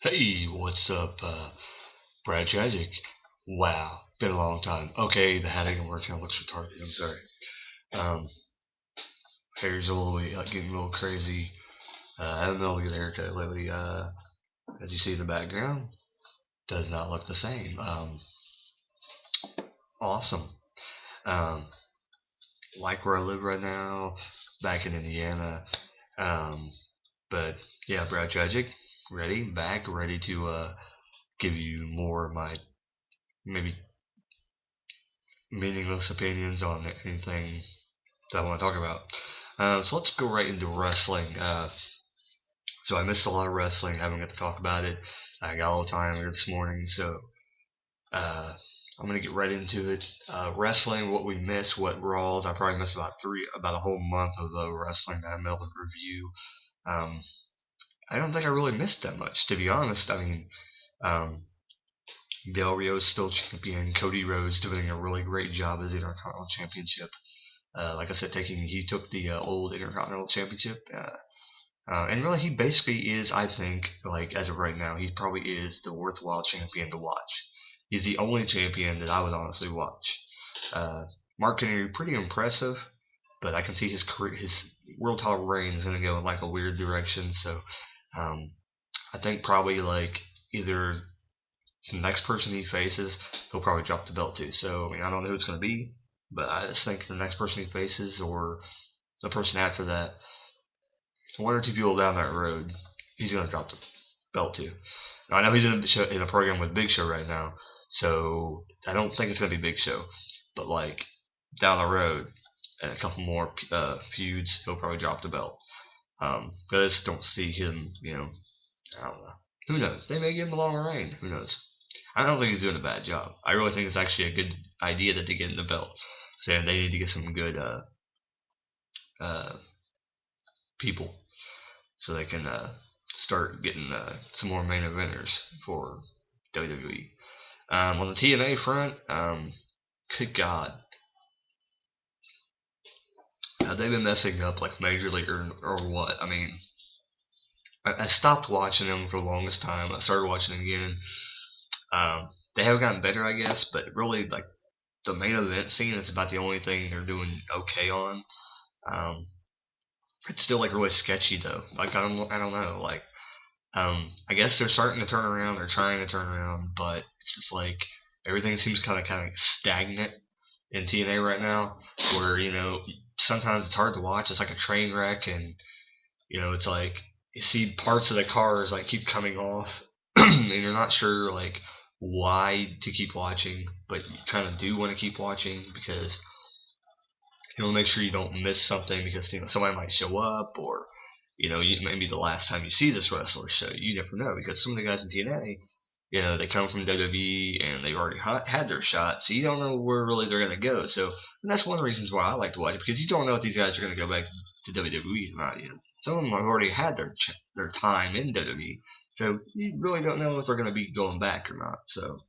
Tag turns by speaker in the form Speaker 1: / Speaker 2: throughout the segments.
Speaker 1: Hey, what's up, Brad Tragick? Wow, been a long time. Okay, the hat ain't working. Looks retarded. I'm sorry. Um, hair's a little getting a little crazy. I haven't been able to get a haircut lately. As you see in the background, does not look the same. Awesome. Um, like where I live right now, back in Indiana. Um, but yeah, Brad Tragick, ready to give you more of my maybe meaningless opinions on anything that I want to talk about. So let's go right into wrestling. So I missed a lot of wrestling. I haven't got to talk about it. I got all the time here this morning, so uh, I'm gonna get right into it. Wrestling, what we missed, what Raws. I probably missed about a whole month of the wrestling that I'm able to review. Um, I don't think I really missed that much, to be honest. I mean, um, Del Rio's still champion. Cody Rhodes doing a really great job as the Intercontinental Championship. Like I said, he took the old Intercontinental Championship, and really he basically is, I think, like as of right now, he probably is the worthwhile champion to watch. He's the only champion that I would honestly watch. Uh, Mark Henry, pretty impressive, but I can see his world title reign is going to go in like a weird direction. So um, I think probably like either the next person he faces, he'll probably drop the belt to. So I mean, I don't know who it's going to be, but I just think the next person he faces or the person after that, one or two people down that road, he's going to drop the belt to. Now, I know he's in a program with Big Show right now, so I don't think it's going to be Big Show. But like down the road, and a couple more feuds, he'll probably drop the belt. But I just don't see him. I don't know. Who knows? They may give him a long reign. Who knows? I don't think he's doing a bad job. I really think it's actually a good idea that they get in the belt. Saying they need to get some good uh, people so they can start getting some more main eventers for WWE. On the TNA front, good God, have they been messing up like majorly or what? I mean, I stopped watching them for the longest time. I started watching again. They have gotten better, I guess, but really like the main event scene is about the only thing they're doing okay on. Um, it's still like really sketchy though. Like I don't know. Like I guess they're starting to turn around. They're trying to turn around, but it's just like everything seems kind of stagnant in TNA right now. Where sometimes it's hard to watch. It's like a train wreck, and it's like you see parts of the cars like keep coming off, and you're not sure like why to keep watching, but you kind of do want to keep watching because make sure you don't miss something because somebody might show up or maybe the last time you see this wrestler. So you never know because some of the guys in TNA, they come from WWE and they've already had their shot, so you don't know where really they're gonna go. So and that's one of the reasons why I like to watch it because you don't know if these guys are gonna go back to WWE or not. Some of them have already had their time in WWE, so you really don't know if they're gonna be going back or not. So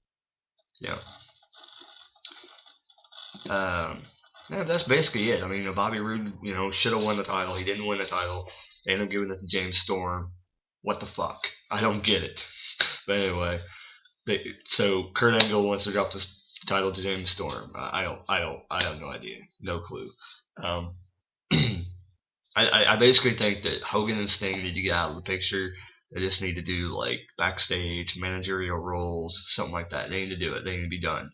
Speaker 1: yeah. Um, yeah, that's basically it. I mean, Bobby Roode, should have won the title. He didn't win the title. They ended up giving it to James Storm. What the fuck? I don't get it. But anyway, so Kurt Angle wants to drop the title to James Storm. I have no idea, no clue. Um, I basically think that Hogan and Sting need to get out of the picture. They just need to do like backstage managerial roles, something like that. They need to do it. They need to be done.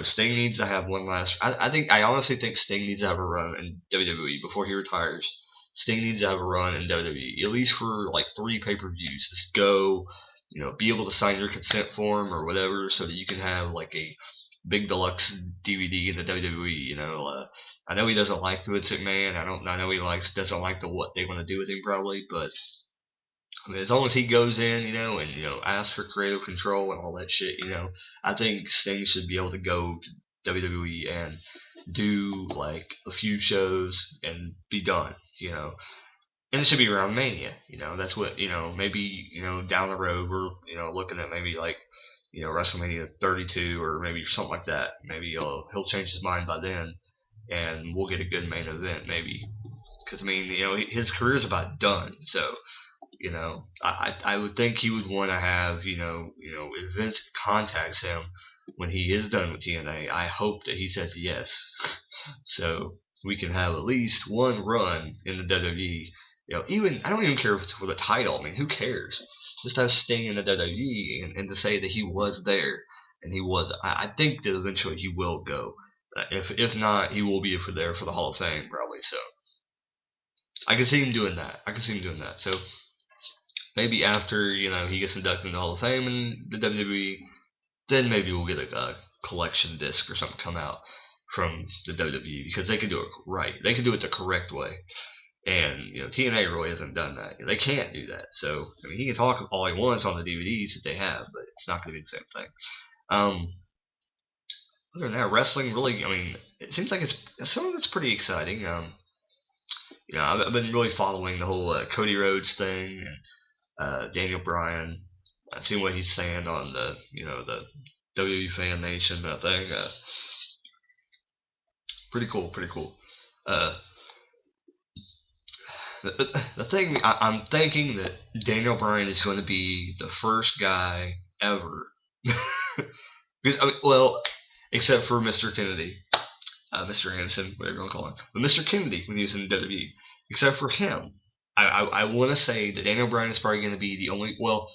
Speaker 1: Sting needs to have one last. I honestly think Sting needs to have a run in WWE before he retires. Sting needs to have a run in WWE at least for like 3 pay-per-views. Just go, be able to sign your consent form or whatever, so that you can have like a big deluxe DVD in the WWE. I know he doesn't like Vince McMahon. I know he doesn't like what they want to do with him probably, but I mean, as long as he goes in, and asks for creative control and all that shit, I think Sting should be able to go to WWE and do like a few shows and be done. And it should be around Mania. That's what maybe down the road we're looking at maybe like WrestleMania 32 or maybe something like that. Maybe he'll change his mind by then, and we'll get a good main event maybe. Because I mean his career's about done, so I would think he would want to have, if Vince contacts him when he is done with TNA, I hope that he says yes. So we can have at least one run in the WWE. Even I don't even care if it's for the title. I mean, who cares? Just have Sting in the WWE and to say that he was there and he was. I think that eventually he will go. If not, he will be there for the Hall of Fame probably. So I can see him doing that. So maybe after he gets inducted in the Hall of Fame in the WWE, then maybe we'll get a collection disc or something come out from the WWE because they can do it right. They can do it the correct way. And TNA really hasn't done that. They can't do that. So I mean, he can talk all he wants on the DVDs that they have, but it's not going to be the same thing. Other than that, wrestling really. I mean, it seems like it's something that's pretty exciting. I've been really following the whole Cody Rhodes thing and Daniel Bryan. I've seen what he's saying on the the WWE Fan Nation thing. Pretty cool. The thing I'm thinking that Daniel Bryan is going to be the first guy ever, because except for Mr. Kennedy, Mr. Anderson, whatever you want to call him, but Mr. Kennedy when he was in WWE, except for him, I want to say that Daniel Bryan is probably going to be the only. Well,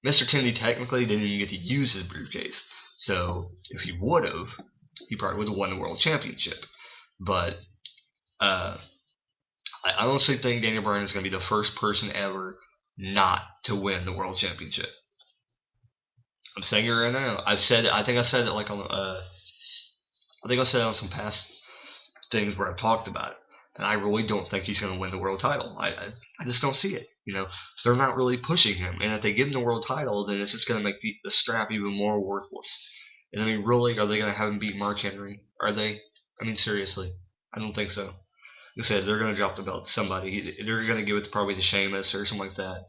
Speaker 1: Mr. Kennedy technically didn't even get to use his briefcase, so if he would have, he probably would have won the world championship, but. I honestly think Daniel Bryan is going to be the first person ever not to win the world championship. I'm saying it right now. I've said it. I think I said it like on. I think I said it on some past things where I've talked about it, and I really don't think he's going to win the world title. I just don't see it. They're not really pushing him, and if they give him the world title, then it's just going to make the strap even more worthless. And I mean, really, are they going to have him beat Mark Henry? Are they? I mean, seriously, I don't think so. Like I said, they're going to drop the belt to somebody. They're going to give it probably to Sheamus or something like that.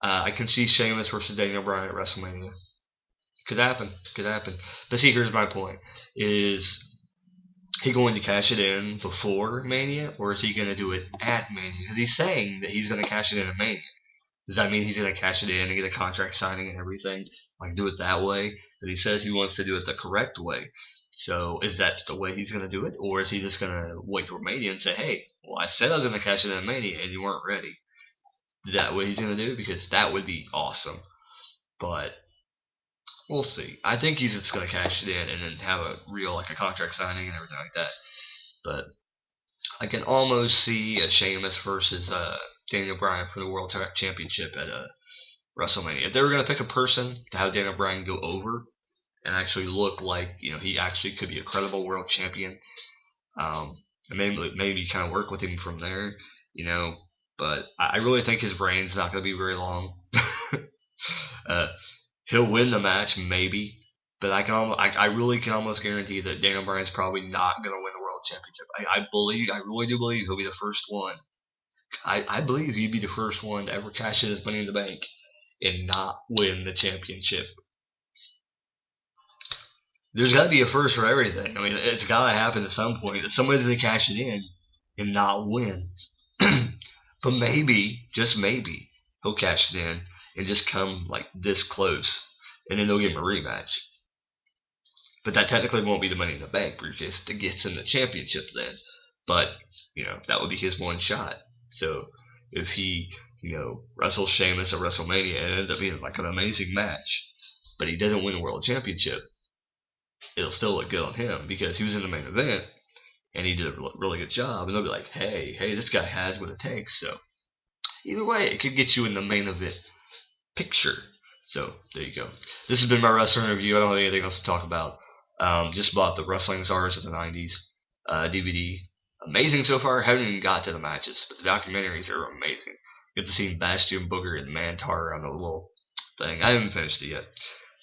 Speaker 1: I can see Sheamus versus Daniel Bryan at WrestleMania. Could happen. But see, here's my point. Is he going to cash it in before Mania, or is he going to do it at Mania? Because he's saying that he's going to cash it in at Mania. Does that mean he's going to cash it in and get a contract signing and everything? Like, do it that way? But he says he wants to do it the correct way. So is that the way he's going to do it? Or is he just going to wait for Mania and say, hey, well, I said I was going to cash it in at Mania and you weren't ready? Is that what he's going to do? Because that would be awesome. But we'll see. I think he's just going to cash it in and then have a real, a contract signing and everything like that. But I can almost see a Sheamus versus Daniel Bryan for the World Championship at WrestleMania. If they were going to pick a person to have Daniel Bryan go over and actually look like he actually could be a credible world champion, and maybe kind of work with him from there, But I really think his reign's not going to be very long. He'll win the match maybe, but I really can almost guarantee that Daniel Bryan's probably not going to win the world championship. I really do believe he'll be the first one. I believe he'd be the first one to ever cash in his Money in the Bank and not win the championship. There's got to be a first for everything. I mean, it's got to happen at some point. That somebody's going to cash it in and not win. But maybe, just maybe, he'll cash it in and just come this close, and then they'll give him a rematch. But that technically won't be the Money in the Bank briefcase that gets him the championship then. But that would be his one shot. So if he wrestles Sheamus at WrestleMania and it ends up being an amazing match, but he doesn't win the world championship, it'll still look good on him because he was in the main event and he did a really good job. And they'll be like, hey, this guy has what it takes. So either way, it could get you in the main event picture. So there you go. This has been my wrestling review. I don't have anything else to talk about. Just bought the Wrestling Stars of the 90s DVD. Amazing so far. Haven't even got to the matches, but the documentaries are amazing. Get to see Bastion Booger and Mantar on the little thing. I haven't finished it yet,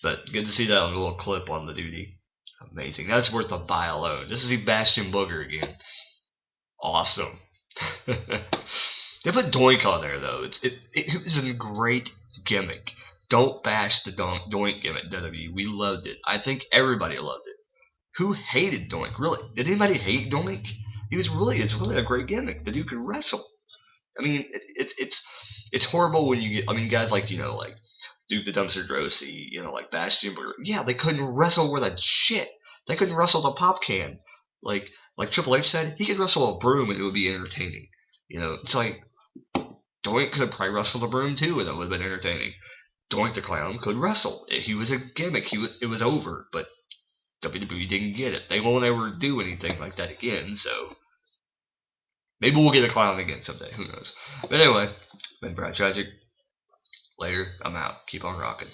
Speaker 1: but good to see that on the little clip on the DVD. Amazing. That's worth a buy alone. Just to see Bastion Booger again. Awesome. They put Doink on there though. It was a great gimmick. Don't bash the Doink gimmick, WWE. We loved it. I think everybody loved it. Who hated Doink? Really? Did anybody hate Doink? It's really a great gimmick. The dude could wrestle. I mean, it's horrible when you get. I mean, guys like like Duke the Dumpster Drosy, like Bastion. Yeah, they couldn't wrestle with a shit. They couldn't wrestle the pop can. Like like Triple H said, he could wrestle a broom and it would be entertaining. It's like Doink could probably wrestle the broom too, and it would have been entertaining. Doink the Clown could wrestle. He was a gimmick. It was over, but WWE didn't get it. They won't ever do anything like that again. So maybe we'll get a Clown again someday. Who knows? But anyway, been Brad Tragic. Later. I'm out. Keep on rocking.